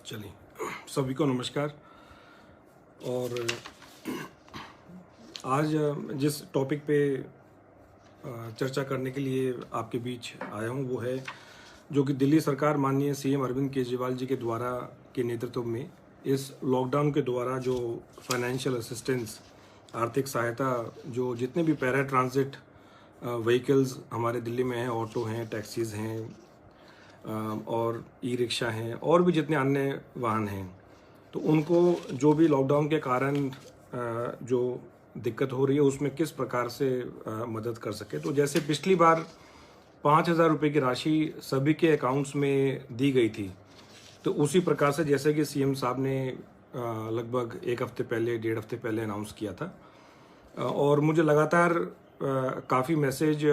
चलिए, सभी को नमस्कार। और आज जिस टॉपिक पे चर्चा करने के लिए आपके बीच आया हूँ वो है जो कि दिल्ली सरकार माननीय सीएम अरविंद केजरीवाल जी के द्वारा के नेतृत्व में इस लॉकडाउन के द्वारा जो फाइनेंशियल असिस्टेंस, आर्थिक सहायता, जो जितने भी पैरा ट्रांजिट व्हीकल्स हमारे दिल्ली में हैं, ऑटो हैं, टैक्सीज़ हैं और ई रिक्शा हैं और भी जितने अन्य वाहन हैं, तो उनको जो भी लॉकडाउन के कारण जो दिक्कत हो रही है उसमें किस प्रकार से मदद कर सके। तो जैसे पिछली बार 5,000 रुपये की राशि सभी के अकाउंट्स में दी गई थी, तो उसी प्रकार से जैसे कि सीएम साहब ने लगभग एक हफ्ते पहले, 1.5 हफ्ते पहले अनाउंस किया था और मुझे लगातार काफ़ी मैसेज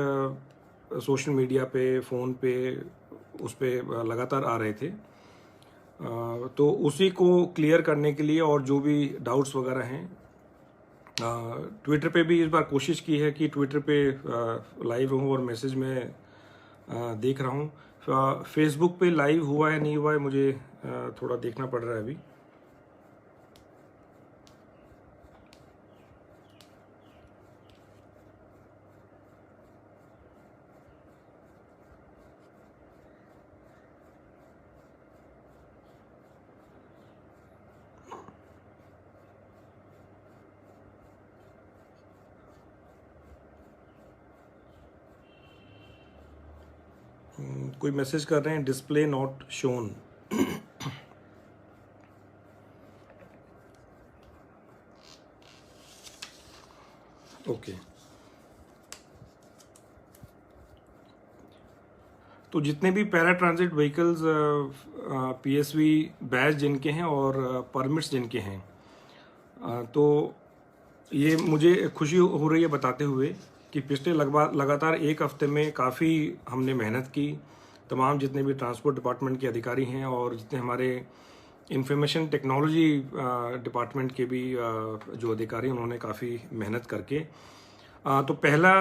सोशल मीडिया पे, फ़ोन पे, उस पर लगातार आ रहे थे। तो उसी को क्लियर करने के लिए और जो भी डाउट्स वगैरह हैं, ट्विटर पे भी इस बार कोशिश की है कि ट्विटर पे लाइव हूँ और मैसेज में देख रहा हूँ। फेसबुक पे लाइव हुआ है नहीं हुआ है मुझे थोड़ा देखना पड़ रहा है अभी। कोई मैसेज कर रहे हैं डिस्प्ले नॉट शोन। ओके, तो जितने भी para transit vehicles PSV batch जिनके हैं और परमिट्स जिनके हैं, तो ये मुझे खुशी हो रही है बताते हुए कि पिछले लगातार एक हफ्ते में काफ़ी हमने मेहनत की। तमाम जितने भी ट्रांसपोर्ट डिपार्टमेंट के अधिकारी हैं और जितने हमारे इंफॉर्मेशन टेक्नोलॉजी डिपार्टमेंट के भी जो अधिकारी हैं, उन्होंने काफ़ी मेहनत करके तो पहला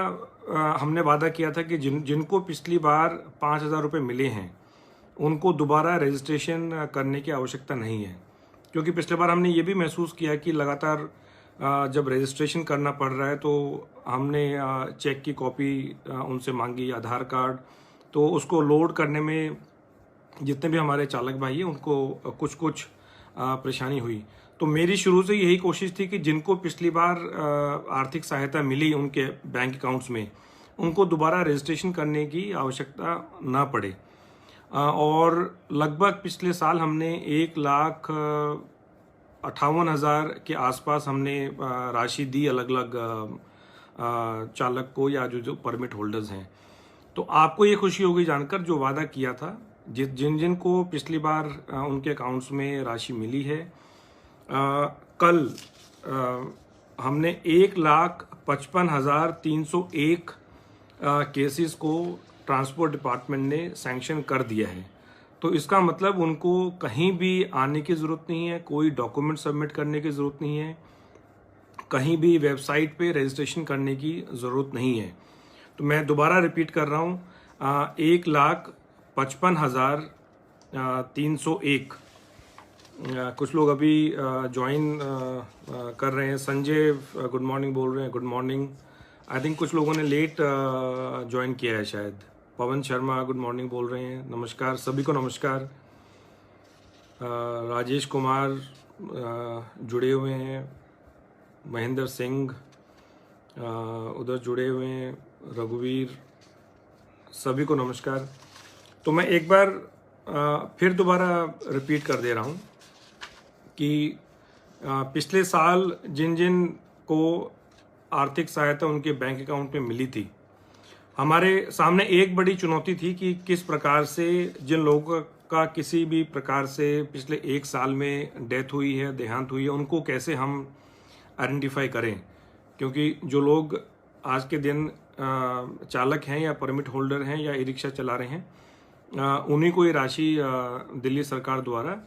हमने वादा किया था कि जिनको पिछली बार 5,000 रुपये मिले हैं उनको दोबारा रजिस्ट्रेशन करने की आवश्यकता नहीं है, क्योंकि पिछले बार हमने ये भी महसूस किया कि लगातार जब रजिस्ट्रेशन करना पड़ रहा है तो हमने चेक की कॉपी उनसे मांगी, आधार कार्ड, तो उसको लोड करने में जितने भी हमारे चालक भाई हैं उनको कुछ परेशानी हुई। तो मेरी शुरू से यही कोशिश थी कि जिनको पिछली बार आर्थिक सहायता मिली उनके बैंक अकाउंट्स में, उनको दोबारा रजिस्ट्रेशन करने की आवश्यकता ना पड़े। और लगभग पिछले साल हमने 1,58,000 के आसपास हमने राशि दी अलग अलग चालक को या जो परमिट होल्डर्स हैं। तो आपको ये खुशी होगी जानकर जो वादा किया था, जिन को पिछली बार उनके अकाउंट्स में राशि मिली है, कल हमने 1,55,301 केसेस को ट्रांसपोर्ट डिपार्टमेंट ने सैंक्शन कर दिया है। तो इसका मतलब उनको कहीं भी आने की ज़रूरत नहीं है, कोई डॉक्यूमेंट सबमिट करने की ज़रूरत नहीं है, कहीं भी वेबसाइट पे रजिस्ट्रेशन करने की ज़रूरत नहीं है। तो मैं दोबारा रिपीट कर रहा हूँ, 1,55,301 कुछ लोग अभी ज्वाइन कर रहे हैं। संजय गुड मॉर्निंग बोल रहे हैं, गुड मॉर्निंग। आई थिंक कुछ लोगों ने लेट ज्वाइन किया है शायद। पवन शर्मा गुड मॉर्निंग बोल रहे हैं, नमस्कार सभी को नमस्कार। राजेश कुमार जुड़े हुए हैं, महेंद्र सिंह उधर जुड़े हुए हैं, रघुवीर, सभी को नमस्कार। तो मैं एक बार फिर दोबारा रिपीट कर दे रहा हूँ कि पिछले साल जिन को आर्थिक सहायता उनके बैंक अकाउंट में मिली थी, हमारे सामने एक बड़ी चुनौती थी कि किस प्रकार से जिन लोगों का किसी भी प्रकार से पिछले एक साल में डेथ हुई है, देहांत हुई है, उनको कैसे हम आइडेंटिफाई करें। क्योंकि जो लोग आज के दिन चालक हैं या परमिट होल्डर हैं या ई रिक्शा चला रहे हैं, उन्हीं को ये राशि दिल्ली सरकार द्वारा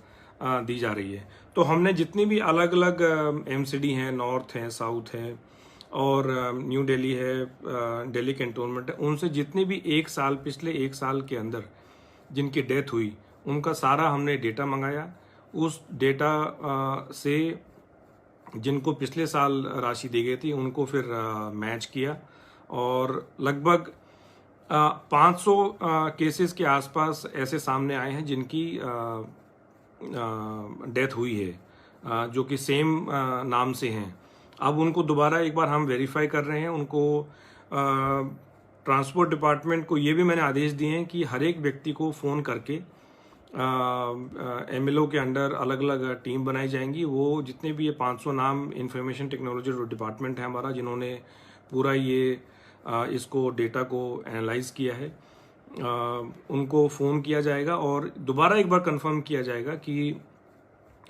दी जा रही है। तो हमने जितनी भी अलग अलग एमसीडी हैं, नॉर्थ हैं, साउथ हैं और न्यू दिल्ली है, दिल्ली कैंटोनमेंट है, उनसे जितने भी पिछले एक साल के अंदर जिनकी डेथ हुई उनका सारा हमने डेटा मंगाया। उस डेटा से जिनको पिछले साल राशि दी गई थी उनको फिर मैच किया और लगभग 500 केसेस के आसपास ऐसे सामने आए हैं जिनकी डेथ हुई है, जो कि सेम नाम से हैं। अब उनको दोबारा एक बार हम वेरीफाई कर रहे हैं। उनको ट्रांसपोर्ट डिपार्टमेंट को ये भी मैंने आदेश दिए हैं कि हर एक व्यक्ति को फ़ोन करके MLO के अंडर अलग अलग टीम बनाई जाएंगी। वो जितने भी ये 500 नाम इंफॉर्मेशन टेक्नोलॉजी डिपार्टमेंट है हमारा, जिन्होंने पूरा ये इसको डेटा को एनालाइज किया है, उनको फ़ोन किया जाएगा और दोबारा एक बार कंफर्म किया जाएगा कि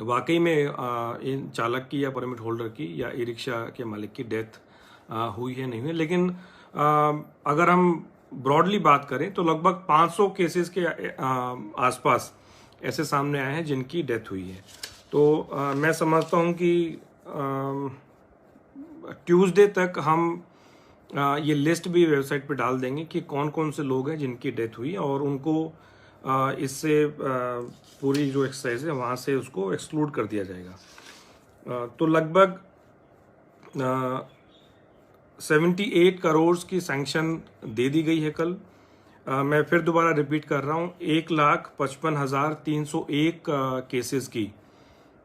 वाकई में इन चालक की या परमिट होल्डर की या ई रिक्शा के मालिक की डेथ हुई है नहीं हुई। लेकिन अगर हम ब्रॉडली बात करें तो लगभग 500 केसेस के आसपास ऐसे सामने आए हैं जिनकी डेथ हुई है। तो मैं समझता हूं कि ट्यूसडे तक हम ये लिस्ट भी वेबसाइट पे डाल देंगे कि कौन कौन से लोग हैं जिनकी डेथ हुई और उनको इससे पूरी जो एक्सरसाइज है वहाँ से उसको एक्सक्लूड कर दिया जाएगा। तो लगभग 78 करोड़ की सैंक्शन दे दी गई है कल। मैं फिर दोबारा रिपीट कर रहा हूँ, 1,55,301 केसेस की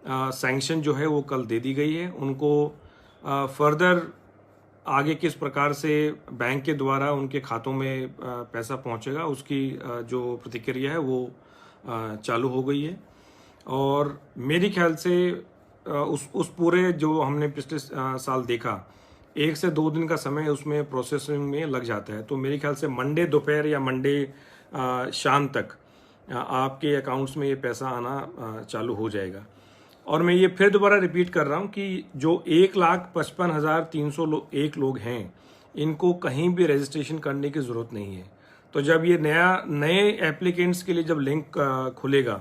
सैंक्शन जो है वो कल दे दी गई है। उनको फर्दर आगे किस प्रकार से बैंक के द्वारा उनके खातों में पैसा पहुंचेगा उसकी जो प्रतिक्रिया है वो चालू हो गई है। और मेरे ख्याल से उस पूरे जो हमने पिछले साल देखा 1 से 2 दिन का समय उसमें प्रोसेसिंग में लग जाता है। तो मेरे ख्याल से मंडे दोपहर या मंडे शाम तक आपके अकाउंट्स में ये पैसा आना चालू हो जाएगा। और मैं ये फिर दोबारा रिपीट कर रहा हूँ कि जो 1,55,301 लोग हैं इनको कहीं भी रजिस्ट्रेशन करने की ज़रूरत नहीं है। तो जब ये नए एप्लीकेंट्स के लिए जब लिंक खुलेगा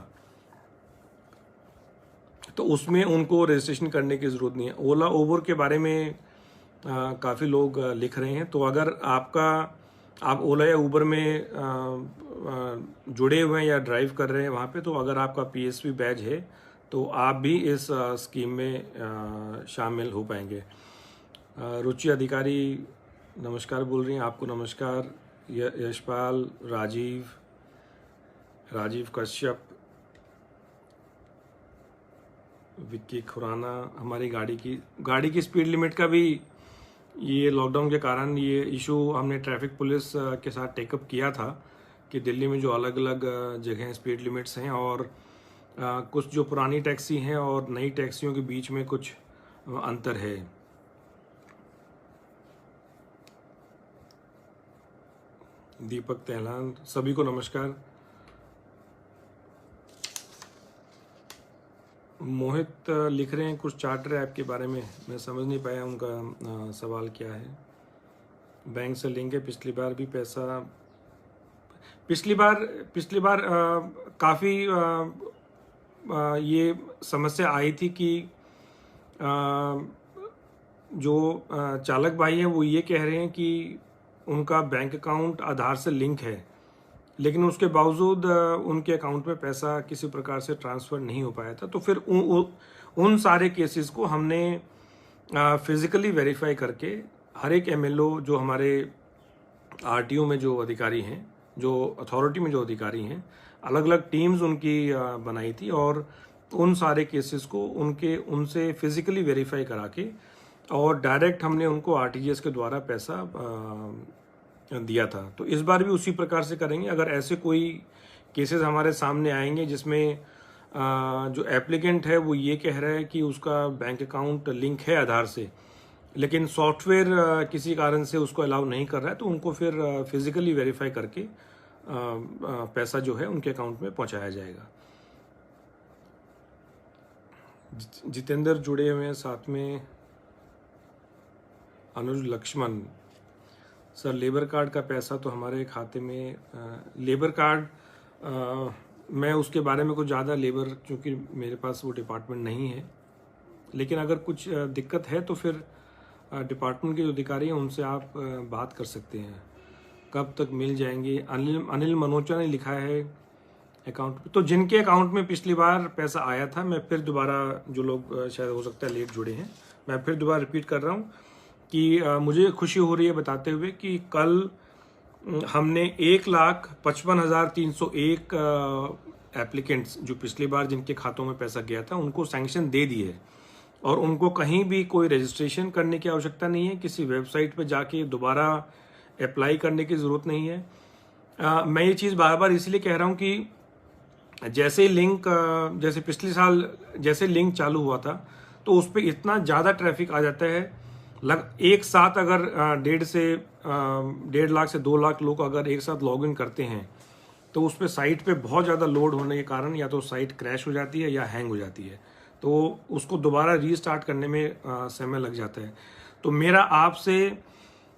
तो उसमें उनको रजिस्ट्रेशन करने की ज़रूरत नहीं है। ओला उबर के बारे में काफ़ी लोग लिख रहे हैं, तो अगर आप ओला या उबर में जुड़े हुए हैं या ड्राइव कर रहे हैं वहाँ पे, तो अगर आपका PSV बैज है तो आप भी इस स्कीम में शामिल हो पाएंगे। रुचि अधिकारी नमस्कार बोल रही हैं, आपको नमस्कार। यशपाल, राजीव कश्यप, विक्की खुराना, हमारी गाड़ी की स्पीड लिमिट का भी ये लॉकडाउन के कारण ये इशू हमने ट्रैफिक पुलिस के साथ टेकअप किया था कि दिल्ली में जो अलग अलग जगह स्पीड लिमिट्स हैं और कुछ जो पुरानी टैक्सी हैं और नई टैक्सियों के बीच में कुछ अंतर है। दीपक तेहलान, सभी को नमस्कार। मोहित लिख रहे हैं कुछ चार्टर ऐप के बारे में, मैं समझ नहीं पाया उनका सवाल क्या है। बैंक से लिंक है, पिछली बार काफ़ी ये समस्या आई थी कि जो चालक भाई हैं वो ये कह रहे हैं कि उनका बैंक अकाउंट आधार से लिंक है, लेकिन उसके बावजूद उनके अकाउंट में पैसा किसी प्रकार से ट्रांसफ़र नहीं हो पाया था। तो फिर उन सारे केसेस को हमने फिज़िकली वेरीफाई करके हर एक MLO जो हमारे RTO में जो अधिकारी हैं, जो अथॉरिटी में जो अधिकारी हैं, अलग अलग टीम्स उनकी बनाई थी और उन सारे केसेस को उनसे फिज़िकली वेरीफाई करा के और डायरेक्ट हमने उनको RTGS के द्वारा पैसा दिया था। तो इस बार भी उसी प्रकार से करेंगे। अगर ऐसे कोई केसेस हमारे सामने आएंगे जिसमें जो एप्लीकेंट है वो ये कह रहा है कि उसका बैंक अकाउंट लिंक है आधार से, लेकिन सॉफ्टवेयर किसी कारण से उसको अलाउ नहीं कर रहा है, तो उनको फिर फिजिकली वेरीफाई करके पैसा जो है उनके अकाउंट में पहुंचाया जाएगा। जितेंद्र जुड़े हुए हैं, साथ में अनुज लक्ष्मण। सर लेबर कार्ड का पैसा तो हमारे खाते में लेबर कार्ड मैं उसके बारे में कुछ ज़्यादा क्योंकि मेरे पास वो डिपार्टमेंट नहीं है, लेकिन अगर कुछ दिक्कत है तो फिर डिपार्टमेंट के जो अधिकारी हैं उनसे आप बात कर सकते हैं। कब तक मिल जाएंगे? अनिल मनोचा ने लिखा है अकाउंट पे। तो जिनके अकाउंट में पिछली बार पैसा आया था, मैं फिर दोबारा, जो लोग शायद हो सकता है लेट जुड़े हैं, मैं फिर दोबारा रिपीट कर रहा हूँ कि मुझे खुशी हो रही है बताते हुए कि कल हमने 1,55,301 एप्लीकेंट्स जो पिछली बार जिनके खातों में पैसा गया था उनको सैंक्शन दे दिए है, और उनको कहीं भी कोई रजिस्ट्रेशन करने की आवश्यकता नहीं है, किसी वेबसाइट पर जाके दोबारा अप्लाई करने की ज़रूरत नहीं है। मैं ये चीज़ बार बार इसलिए कह रहा हूँ कि जैसे लिंक, जैसे पिछले साल जैसे लिंक चालू हुआ था तो उस पर इतना ज़्यादा ट्रैफिक आ जाता है, एक साथ अगर 1.5 लाख से 2 लाख लोग अगर एक साथ लॉगिन करते हैं तो उस पर साइट पे बहुत ज़्यादा लोड होने के कारण या तो साइट क्रैश हो जाती है या हैंग हो जाती है, तो उसको दोबारा रीस्टार्ट करने में समय लग जाता है। तो मेरा आपसे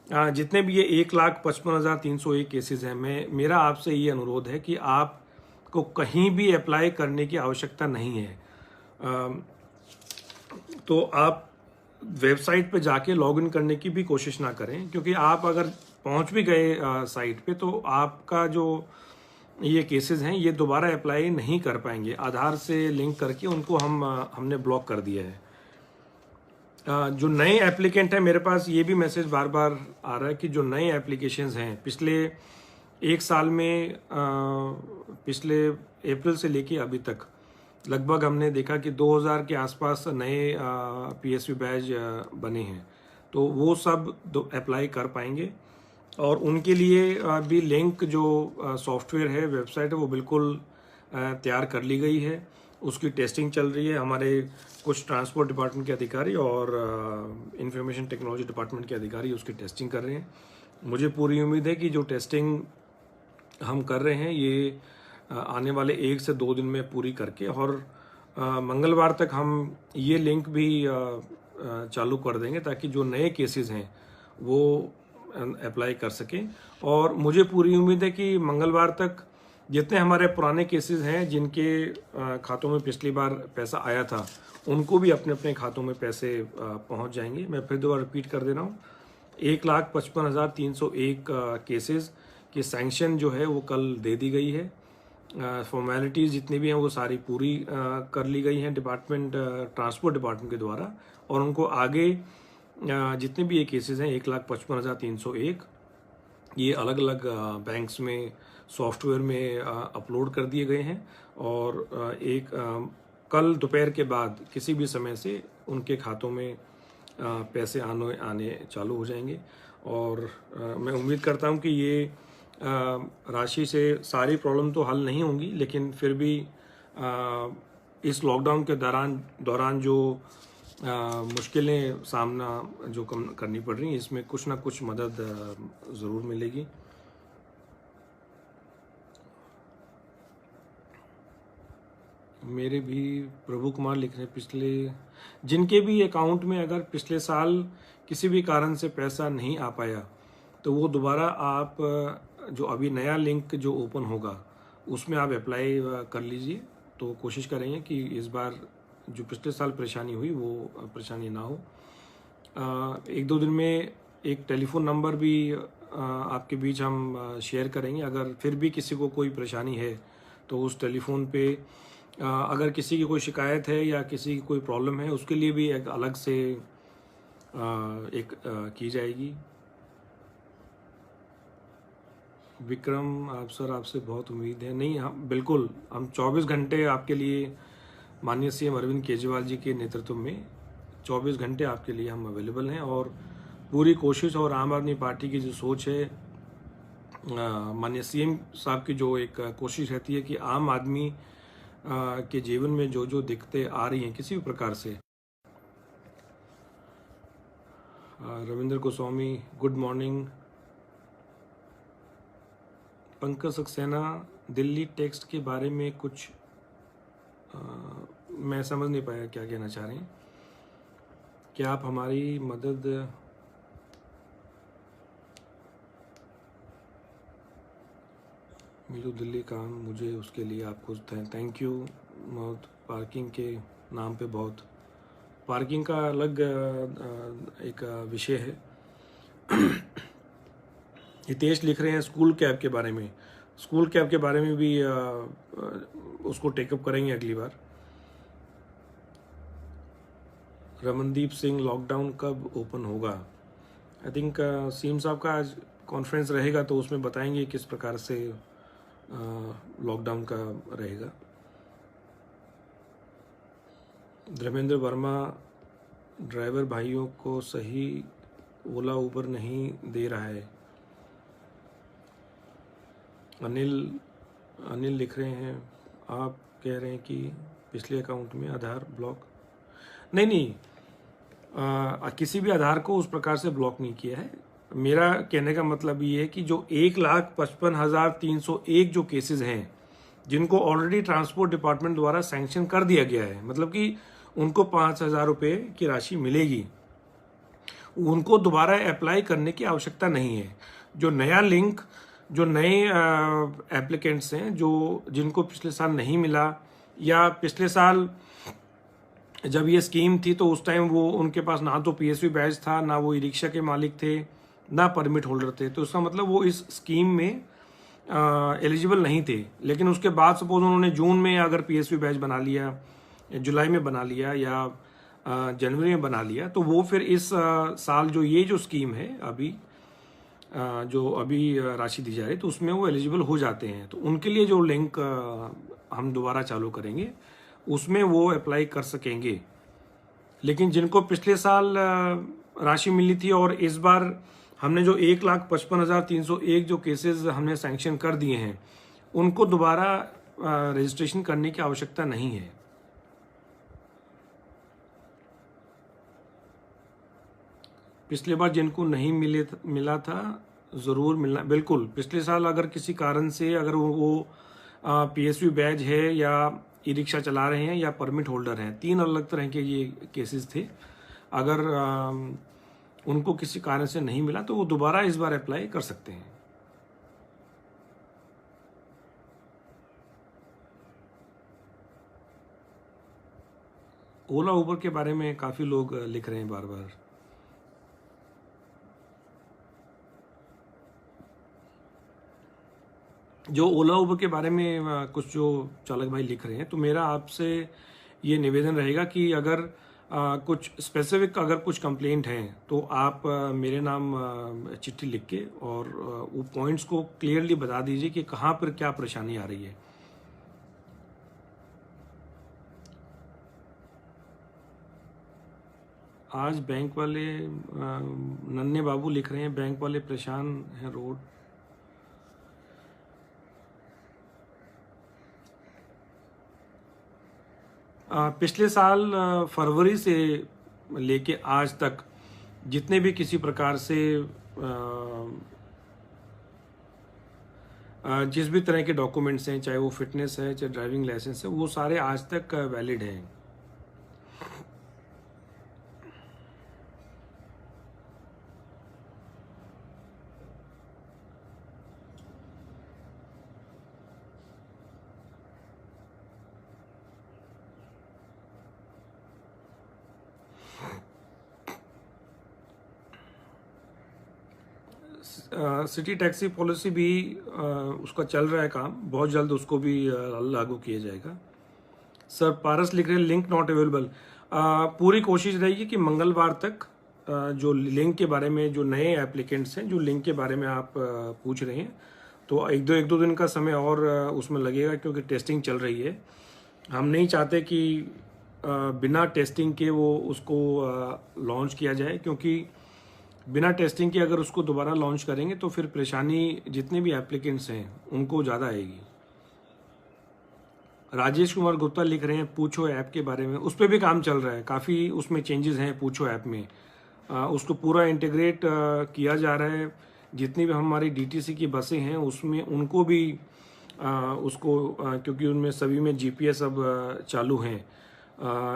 जितने भी ये 1,55,301 केसेस हैं, मेरा आपसे ये अनुरोध है कि आपको कहीं भी अप्लाई करने की आवश्यकता नहीं है। तो आप वेबसाइट पे जाके लॉगिन करने की भी कोशिश ना करें, क्योंकि आप अगर पहुंच भी गए साइट पे तो आपका जो ये केसेस हैं ये दोबारा अप्लाई नहीं कर पाएंगे। आधार से लिंक करके उनको हमने ब्लॉक कर दिया है। जो नए एप्लीकेंट हैं, मेरे पास ये भी मैसेज बार बार आ रहा है कि जो नए एप्लीकेशंस हैं पिछले एक साल में, पिछले अप्रैल से लेके अभी तक लगभग हमने देखा कि 2000 के आसपास नए PSU बैच बने हैं, तो वो सब अप्लाई कर पाएंगे। और उनके लिए भी लिंक जो सॉफ्टवेयर है, वेबसाइट है, वो बिल्कुल तैयार कर ली गई है, उसकी टेस्टिंग चल रही है। हमारे कुछ ट्रांसपोर्ट डिपार्टमेंट के अधिकारी और इंफॉर्मेशन टेक्नोलॉजी डिपार्टमेंट के अधिकारी उसकी टेस्टिंग कर रहे हैं। मुझे पूरी उम्मीद है कि जो टेस्टिंग हम कर रहे हैं ये आने वाले 1 से 2 दिन में पूरी करके और मंगलवार तक हम ये लिंक भी चालू कर देंगे, ताकि जो नए केसेस हैं वो अप्लाई कर सकें। और मुझे पूरी उम्मीद है कि मंगलवार तक जितने हमारे पुराने केसेस हैं जिनके खातों में पिछली बार पैसा आया था, उनको भी अपने अपने खातों में पैसे पहुंच जाएंगे। मैं फिर दोबारा रिपीट कर दे रहा हूँ, 1,55,301 केसेस की सैंक्शन जो है वो कल दे दी गई है। फॉर्मेलिटीज़ जितनी भी हैं वो सारी पूरी कर ली गई हैं ट्रांसपोर्ट डिपार्टमेंट के द्वारा, और उनको आगे जितने भी ये केसेस हैं 1,55,301 ये अलग अलग बैंक्स में सॉफ्टवेयर में अपलोड कर दिए गए हैं, और कल दोपहर के बाद किसी भी समय से उनके खातों में पैसे आने चालू हो जाएंगे। और मैं उम्मीद करता हूं कि ये राशि से सारी प्रॉब्लम तो हल नहीं होंगी, लेकिन फिर भी इस लॉकडाउन के दौरान जो मुश्किलें सामना जो करनी पड़ रही हैं, इसमें कुछ ना कुछ मदद ज़रूर मिलेगी। मेरे भी प्रभु कुमार लिख रहे हैं, जिनके भी अकाउंट में अगर पिछले साल किसी भी कारण से पैसा नहीं आ पाया तो वो दोबारा आप जो अभी नया लिंक जो ओपन होगा उसमें आप अप्लाई कर लीजिए। तो कोशिश करेंगे कि इस बार जो पिछले साल परेशानी हुई वो परेशानी ना हो। 1-2 दिन में एक टेलीफोन नंबर भी आपके बीच हम शेयर करेंगे। अगर फिर भी किसी को कोई परेशानी है तो उस टेलीफोन पे अगर किसी की कोई शिकायत है या किसी की कोई प्रॉब्लम है, उसके लिए भी एक अलग से की जाएगी। विक्रम, आप सर आपसे बहुत उम्मीद है। नहीं, हम बिल्कुल, हम 24 घंटे आपके लिए माननीय CM अरविंद केजरीवाल जी के नेतृत्व में 24 घंटे आपके लिए हम अवेलेबल हैं, और पूरी कोशिश और आम आदमी पार्टी की जो सोच है, माननीय CM साहब की जो एक कोशिश रहती है कि आम आदमी के जीवन में जो जो दिक्कतें आ रही हैं किसी भी प्रकार से। Ravindra Goswami, good morning. Pankaj Saxena, Delhi text के बारे में कुछ मैं समझ नहीं पाया क्या कहना चाह रहे हैं। क्या आप हमारी मदद मिलो दिल्ली काम, मुझे उसके लिए आपको थैंक यू। बहुत पार्किंग के नाम पे बहुत पार्किंग का अलग एक विषय है। हितेश लिख रहे हैं स्कूल कैब के बारे में, स्कूल कैब के बारे में भी उसको टेकअप करेंगे अगली बार। रमनदीप सिंह, लॉकडाउन कब ओपन होगा? आई थिंक सीएम साहब का आज कॉन्फ्रेंस रहेगा तो उसमें बताएंगे किस प्रकार से लॉकडाउन का रहेगा। धर्मेंद्र वर्मा, ड्राइवर भाइयों को सही ओला उबर नहीं दे रहा है। अनिल लिख रहे हैं, आप कह रहे हैं कि पिछले अकाउंट में आधार ब्लॉक नहीं, किसी भी आधार को उस प्रकार से ब्लॉक नहीं किया है। मेरा कहने का मतलब ये है कि जो 1,55,301 जो केसेस हैं जिनको ऑलरेडी ट्रांसपोर्ट डिपार्टमेंट द्वारा सैंक्शन कर दिया गया है, मतलब कि उनको 5,000 रुपये की राशि मिलेगी, उनको दोबारा अप्लाई करने की आवश्यकता नहीं है। जो नया लिंक, जो नए एप्लीकेंट्स हैं जिनको पिछले साल नहीं मिला, या पिछले साल जब ये स्कीम थी तो उस टाइम वो उनके पास ना तो पीएसवी बैच था, ना वो ई रिक्शा के मालिक थे, ना परमिट होल्डर थे, तो उसका मतलब वो इस स्कीम में एलिजिबल नहीं थे। लेकिन उसके बाद सपोज उन्होंने जून में अगर पीएसवी बैच बना लिया, जुलाई में बना लिया, या जनवरी में बना लिया, तो वो फिर इस साल जो स्कीम है अभी जो अभी राशि दी जा रही है तो उसमें वो एलिजिबल हो जाते हैं। तो उनके लिए जो लिंक हम दोबारा चालू करेंगे उसमें वो अप्लाई कर सकेंगे। लेकिन जिनको पिछले साल राशि मिली थी और इस बार हमने जो 1,55,301 जो केसेस हमने सैंक्शन कर दिए हैं, उनको दोबारा रजिस्ट्रेशन करने की आवश्यकता नहीं है। पिछले बार जिनको नहीं मिला था ज़रूर मिलना, बिल्कुल। पिछले साल अगर किसी कारण से अगर वो पीएसवी बैच है या ई रिक्शा चला रहे हैं या परमिट होल्डर हैं, 3 अलग तरह के ये केसेस थे, अगर उनको किसी कारण से नहीं मिला तो वो दोबारा इस बार अप्लाई कर सकते हैं। ओला उबर के बारे में काफ़ी लोग लिख रहे हैं बार बार। जो ओला उबर के बारे में कुछ जो चालक भाई लिख रहे हैं, तो मेरा आपसे ये निवेदन रहेगा कि अगर कुछ स्पेसिफिक अगर कुछ कंप्लेंट हैं तो आप मेरे नाम चिट्ठी लिख के और वो पॉइंट्स को क्लियरली बता दीजिए कि कहाँ पर क्या परेशानी आ रही है। आज बैंक वाले नन्हे बाबू लिख रहे हैं, बैंक वाले परेशान हैं रोड। पिछले साल फरवरी से लेके आज तक जितने भी किसी प्रकार से जिस भी तरह के डॉक्यूमेंट्स हैं, चाहे वो फिटनेस है, चाहे ड्राइविंग लाइसेंस है, वो सारे आज तक वैलिड हैं। सिटी टैक्सी पॉलिसी भी उसका चल रहा है काम, बहुत जल्द उसको भी लागू किया जाएगा। सर पारस लिख रहे हैं लिंक नॉट अवेलेबल। पूरी कोशिश रहेगी कि मंगलवार तक जो लिंक के बारे में, जो नए एप्लीकेंट्स हैं जो लिंक के बारे में आप पूछ रहे हैं, तो एक दो दिन का समय और उसमें लगेगा क्योंकि टेस्टिंग चल रही है। हम नहीं चाहते कि बिना टेस्टिंग के वो उसको लॉन्च किया जाए, क्योंकि बिना टेस्टिंग के अगर उसको दोबारा लॉन्च करेंगे तो फिर परेशानी जितने भी एप्लीकेंट्स हैं उनको ज़्यादा आएगी। राजेश कुमार गुप्ता लिख रहे हैं पूछो ऐप के बारे में, उस पर भी काम चल रहा है, काफ़ी उसमें चेंजेस हैं पूछो ऐप में। उसको पूरा इंटीग्रेट किया जा रहा है। जितनी भी हमारी डीटीसी की बसें हैं उसमें उनको भी उसको क्योंकि उनमें सभी में जीपीएस अब चालू हैं।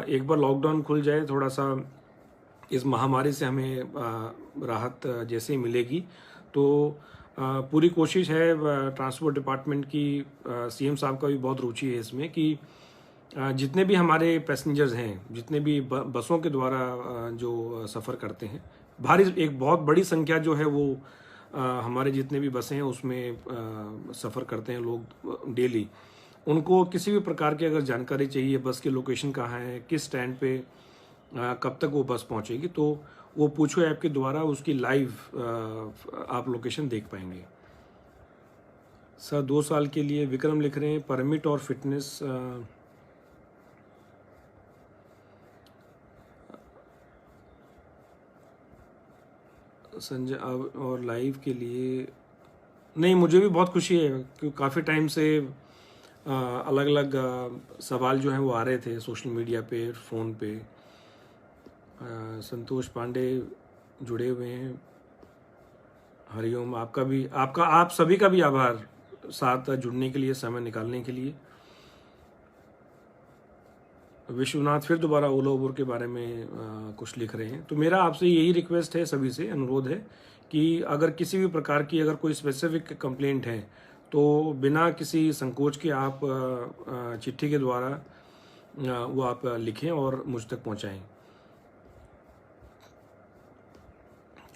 एक बार लॉकडाउन खुल जाए, थोड़ा सा इस महामारी से हमें राहत जैसे ही मिलेगी, तो पूरी कोशिश है ट्रांसपोर्ट डिपार्टमेंट की, सीएम साहब का भी बहुत रुचि है इसमें कि जितने भी हमारे पैसेंजर्स हैं, जितने भी बसों के द्वारा जो सफ़र करते हैं, एक बहुत बड़ी संख्या जो है वो हमारे जितने भी बसें हैं उसमें सफ़र करते हैं लोग डेली, उनको किसी भी प्रकार की अगर जानकारी चाहिए, बस की लोकेशन कहाँ है, किस स्टैंड पे कब तक वो बस पहुंचेगी, तो वो पूछो ऐप के द्वारा उसकी लाइव आप लोकेशन देख पाएंगे। सर 2 साल के लिए विक्रम लिख रहे हैं, परमिट और फिटनेस संजय और लाइव के लिए नहीं, मुझे भी बहुत खुशी है क्योंकि काफ़ी टाइम से अलग अलग सवाल जो हैं वो आ रहे थे सोशल मीडिया पे, फ़ोन पे। संतोष पांडे जुड़े हुए हैं, हरिओम। आप सभी का भी आभार साथ जुड़ने के लिए, समय निकालने के लिए। विश्वनाथ फिर दोबारा ओला उबर के बारे में कुछ लिख रहे हैं। तो मेरा आपसे यही रिक्वेस्ट है, सभी से अनुरोध है कि अगर किसी भी प्रकार की अगर कोई स्पेसिफिक कंप्लेंट है तो बिना किसी संकोच के आप चिट्ठी के द्वारा वो आप लिखें और मुझ तक पहुंचाएं।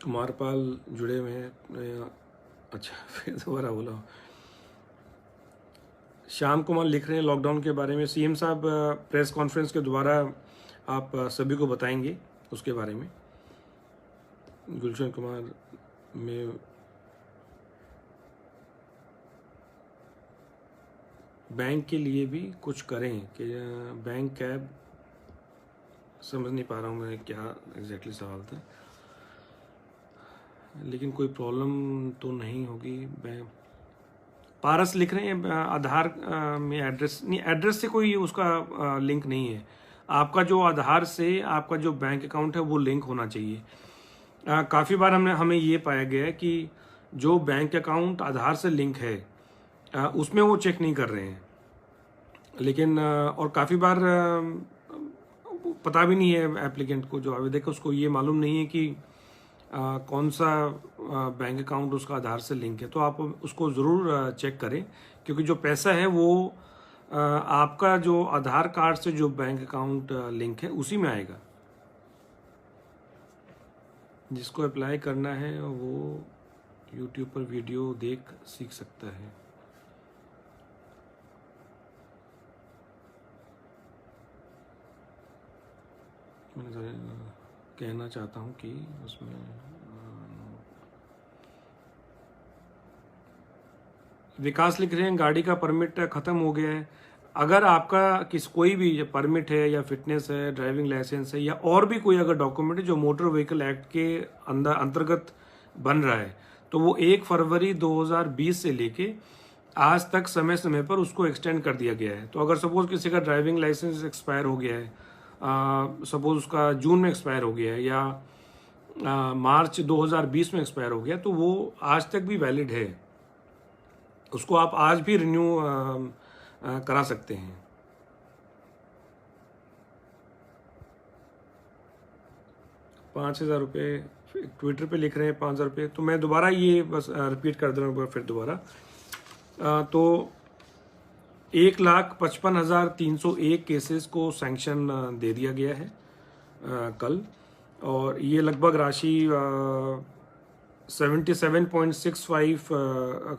कुमारपाल जुड़े हुए हैं, अच्छा फिर दोबारा बोला। श्याम कुमार लिख रहे हैं लॉकडाउन के बारे में, सीएम साहब प्रेस कॉन्फ्रेंस के द्वारा आप सभी को बताएंगे उसके बारे में। गुलशन कुमार में बैंक के लिए भी कुछ करें कि बैंक कैब, समझ नहीं पा रहा हूँ मैं क्या एग्जैक्टली सवाल था, लेकिन कोई प्रॉब्लम तो नहीं होगी। पारस लिख रहे हैं आधार में एड्रेस नहीं, एड्रेस से कोई उसका लिंक नहीं है। आपका जो आधार से आपका जो बैंक अकाउंट है वो लिंक होना चाहिए। काफ़ी बार हमें ये पाया गया है कि जो बैंक अकाउंट आधार से लिंक है उसमें वो चेक नहीं कर रहे हैं, लेकिन और काफ़ी बार पता भी नहीं है एप्लीकेंट को, जो आवेदक है उसको ये मालूम नहीं है कि कौन सा बैंक अकाउंट उसका आधार से लिंक है। तो आप उसको ज़रूर चेक करें, क्योंकि जो पैसा है वो आपका जो आधार कार्ड से जो बैंक अकाउंट लिंक है उसी में आएगा। जिसको अप्लाई करना है वो यूट्यूब पर वीडियो देख सीख सकता है। मैं कहना चाहता हूँ कि उसमें विकास लिख रहे हैं गाड़ी का परमिट ख़त्म हो गया है। अगर आपका कोई भी परमिट है या फिटनेस है, ड्राइविंग लाइसेंस है या और भी कोई अगर डॉक्यूमेंट है जो मोटर व्हीकल एक्ट के अंतर्गत बन रहा है, तो वो 1 फरवरी 2020 से लेके आज तक समय समय पर उसको एक्सटेंड कर दिया गया है। तो अगर सपोज किसी का ड्राइविंग लाइसेंस एक्सपायर हो गया है, सपोज उसका जून में एक्सपायर हो गया है या मार्च 2020 में एक्सपायर हो गया, तो वो आज तक भी वैलिड है, उसको आप आज भी रिन्यू करा सकते हैं। ₹5,000 ट्विटर पे लिख रहे हैं, ₹5,000। तो मैं दोबारा ये बस रिपीट कर दे रहा हूँ फिर दोबारा। तो 1,55,301 केसेस को सैंक्शन दे दिया गया है कल, और ये लगभग राशि 77.65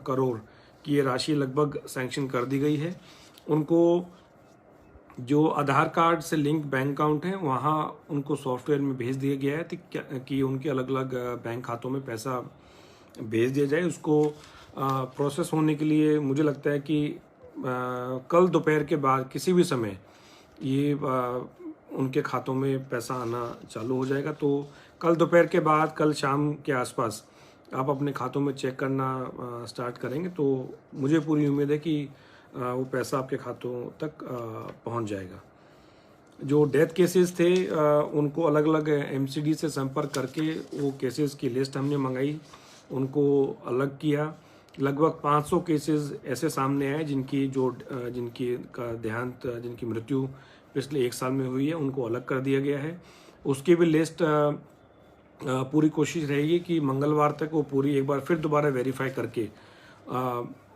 करोड़ की ये राशि लगभग सैंक्शन कर दी गई है। उनको जो आधार कार्ड से लिंक बैंक अकाउंट है वहाँ उनको सॉफ्टवेयर में भेज दिया गया है कि उनके अलग अलग बैंक खातों में पैसा भेज दिया जाए। उसको प्रोसेस होने के लिए मुझे लगता है कि कल दोपहर के बाद किसी भी समय ये उनके खातों में पैसा आना चालू हो जाएगा। तो कल दोपहर के बाद, कल शाम के आसपास आप अपने खातों में चेक करना स्टार्ट करेंगे तो मुझे पूरी उम्मीद है कि वो पैसा आपके खातों तक पहुंच जाएगा। जो डेथ केसेस थे उनको अलग अलग एमसीडी से संपर्क करके वो केसेस की लिस्ट हमने मंगाई, उनको अलग किया। लगभग 500 केसेस ऐसे सामने आए जिनकी का देहांत, जिनकी मृत्यु पिछले 1 साल में हुई है, उनको अलग कर दिया गया है। उसकी भी लिस्ट पूरी कोशिश रहेगी कि मंगलवार तक वो पूरी एक बार फिर दोबारा वेरीफाई करके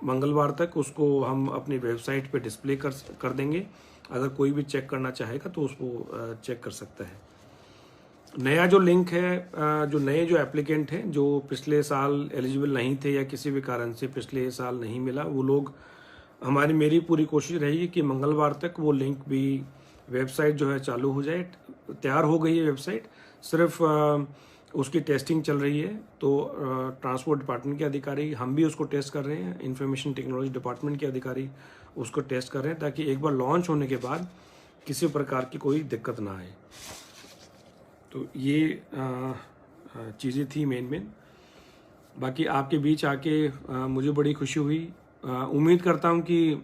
मंगलवार तक उसको हम अपनी वेबसाइट पे डिस्प्ले कर देंगे। अगर कोई भी चेक करना चाहेगा तो उसको चेक कर सकता है। नया जो लिंक है, जो नए जो एप्लीकेंट हैं जो पिछले साल एलिजिबल नहीं थे या किसी भी कारण से पिछले साल नहीं मिला, वो लोग, मेरी पूरी कोशिश रहेगी कि मंगलवार तक वो लिंक भी, वेबसाइट जो है चालू हो जाए। तैयार हो गई है वेबसाइट, सिर्फ उसकी टेस्टिंग चल रही है। तो ट्रांसपोर्ट डिपार्टमेंट के अधिकारी, हम भी उसको टेस्ट कर रहे हैं, इंफॉर्मेशन टेक्नोलॉजी डिपार्टमेंट के अधिकारी उसको टेस्ट कर रहे हैं, ताकि एक बार लॉन्च होने के बाद किसी प्रकार की कोई दिक्कत ना आए। तो ये चीज़ें थी मेन। बाकी आपके बीच आके मुझे बड़ी खुशी हुई। उम्मीद करता हूँ कि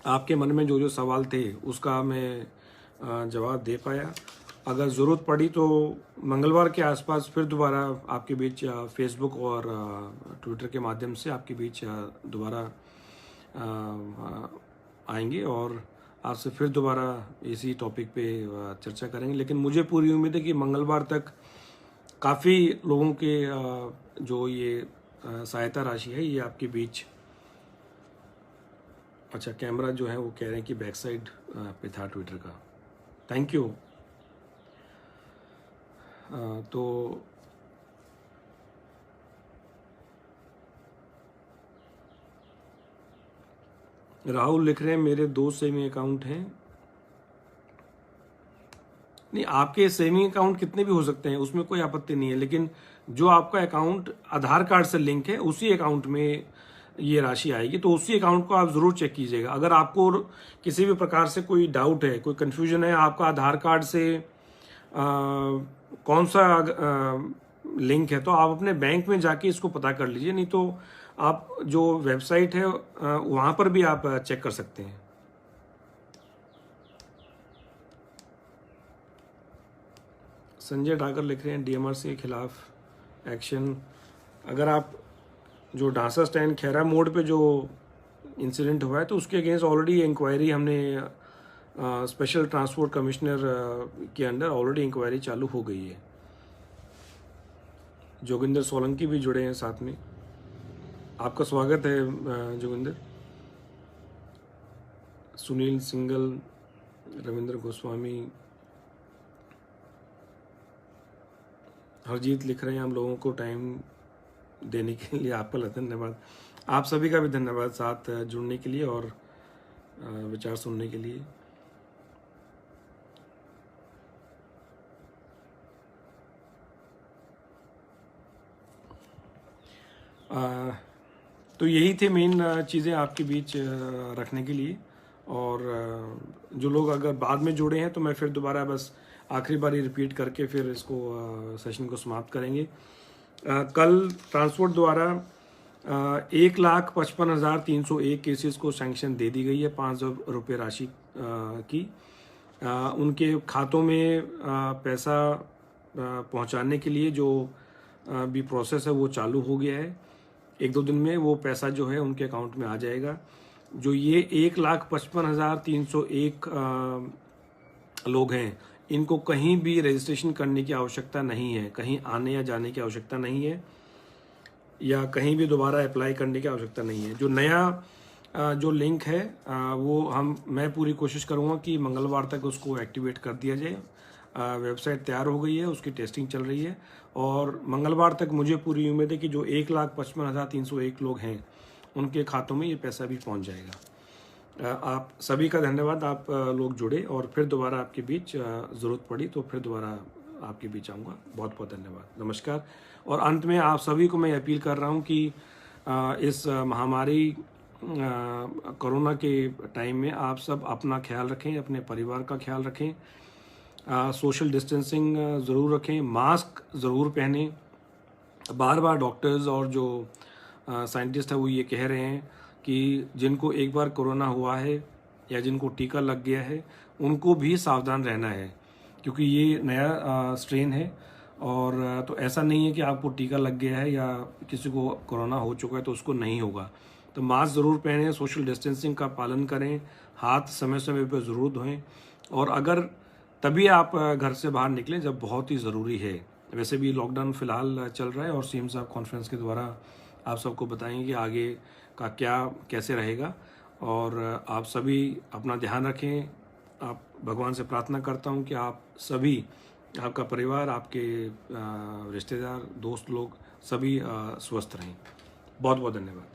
आपके मन में जो जो सवाल थे उसका मैं जवाब दे पाया। अगर ज़रूरत पड़ी तो मंगलवार के आसपास फिर दोबारा आपके बीच फेसबुक और ट्विटर के माध्यम से आपके बीच दोबारा आएंगे और आपसे फिर दोबारा इसी टॉपिक पे चर्चा करेंगे। लेकिन मुझे पूरी उम्मीद है कि मंगलवार तक काफ़ी लोगों के जो ये सहायता राशि है ये आपके बीच। अच्छा, कैमरा जो है वो कह रहे हैं कि बैक साइड पे था ट्विटर का। Thank you. तो राहुल लिख रहे हैं मेरे 2 सेविंग अकाउंट हैं। नहीं, आपके सेविंग अकाउंट कितने भी हो सकते हैं, उसमें कोई आपत्ति नहीं है, लेकिन जो आपका अकाउंट आधार कार्ड से लिंक है उसी अकाउंट में ये राशि आएगी। तो उसी अकाउंट को आप जरूर चेक कीजिएगा। अगर आपको किसी भी प्रकार से कोई डाउट है, कोई कंफ्यूजन है, आपका आधार कार्ड से कौन सा लिंक है, तो आप अपने बैंक में जाके इसको पता कर लीजिए। नहीं तो आप जो वेबसाइट है वहां पर भी आप चेक कर सकते हैं। संजय ठाकर लिख रहे हैं डीएमआरसी के खिलाफ एक्शन। अगर आप जो डांसा स्टैंड खैरा मोड़ पे जो इंसिडेंट हुआ है तो उसके अगेंस्ट ऑलरेडी इंक्वायरी हमने स्पेशल ट्रांसपोर्ट कमिश्नर के अंडर ऑलरेडी इंक्वायरी चालू हो गई है। जोगिंदर सोलंकी भी जुड़े हैं साथ में। आपका स्वागत है जोगिंदर। सुनील सिंगल, रविंद्र गोस्वामी, हरजीत लिख रहे हैं हम लोगों को टाइम देने के लिए आपका धन्यवाद। आप सभी का भी धन्यवाद साथ जुड़ने के लिए और विचार सुनने के लिए। तो यही थे मेन चीज़ें आपके बीच रखने के लिए। और जो लोग अगर बाद में जुड़े हैं तो मैं फिर दोबारा बस आखिरी बारी रिपीट करके फिर इसको सेशन को समाप्त करेंगे। कल ट्रांसपोर्ट द्वारा 1,55,301 केसेस को सैंक्शन दे दी गई है 500 रुपये राशि की। उनके खातों में पैसा पहुंचाने के लिए जो भी प्रोसेस है वो चालू हो गया है। 1-2 दिन में वो पैसा जो है उनके अकाउंट में आ जाएगा। जो ये 1,55,301 लोग हैं, इनको कहीं भी रजिस्ट्रेशन करने की आवश्यकता नहीं है, कहीं आने या जाने की आवश्यकता नहीं है, या कहीं भी दोबारा अप्लाई करने की आवश्यकता नहीं है। जो नया जो लिंक है वो मैं पूरी कोशिश करूँगा कि मंगलवार तक उसको एक्टिवेट कर दिया जाए। वेबसाइट तैयार हो गई है, उसकी टेस्टिंग चल रही है और मंगलवार तक मुझे पूरी उम्मीद है कि जो 1,55,301 लोग हैं उनके खातों में ये पैसा भी पहुंच जाएगा। आप सभी का धन्यवाद, आप लोग जुड़े और फिर दोबारा आपके बीच ज़रूरत पड़ी तो फिर दोबारा आपके बीच आऊँगा। बहुत बहुत धन्यवाद, नमस्कार। और अंत में आप सभी को मैं अपील कर रहा हूँ कि इस महामारी कोरोना के टाइम में आप सब अपना ख्याल रखें, अपने परिवार का ख्याल रखें, सोशल डिस्टेंसिंग ज़रूर रखें, मास्क ज़रूर पहनें। बार बार डॉक्टर्स और जो साइंटिस्ट है वो ये कह रहे हैं कि जिनको एक बार कोरोना हुआ है या जिनको टीका लग गया है उनको भी सावधान रहना है, क्योंकि ये नया स्ट्रेन है। और तो ऐसा नहीं है कि आपको टीका लग गया है या किसी को कोरोना हो चुका है तो उसको नहीं होगा। तो मास्क ज़रूर पहनें, सोशल डिस्टेंसिंग का पालन करें, हाथ समय समय पर ज़रूर धोएं और अगर तभी आप घर से बाहर निकलें जब बहुत ही ज़रूरी है। वैसे भी लॉकडाउन फ़िलहाल चल रहा है और सीएम साहब कॉन्फ्रेंस के द्वारा आप सबको बताएंगे कि आगे का क्या कैसे रहेगा। और आप सभी अपना ध्यान रखें। आप भगवान से प्रार्थना करता हूं कि आप सभी आपका परिवार, आपके रिश्तेदार, दोस्त लोग सभी स्वस्थ रहें। बहुत बहुत धन्यवाद।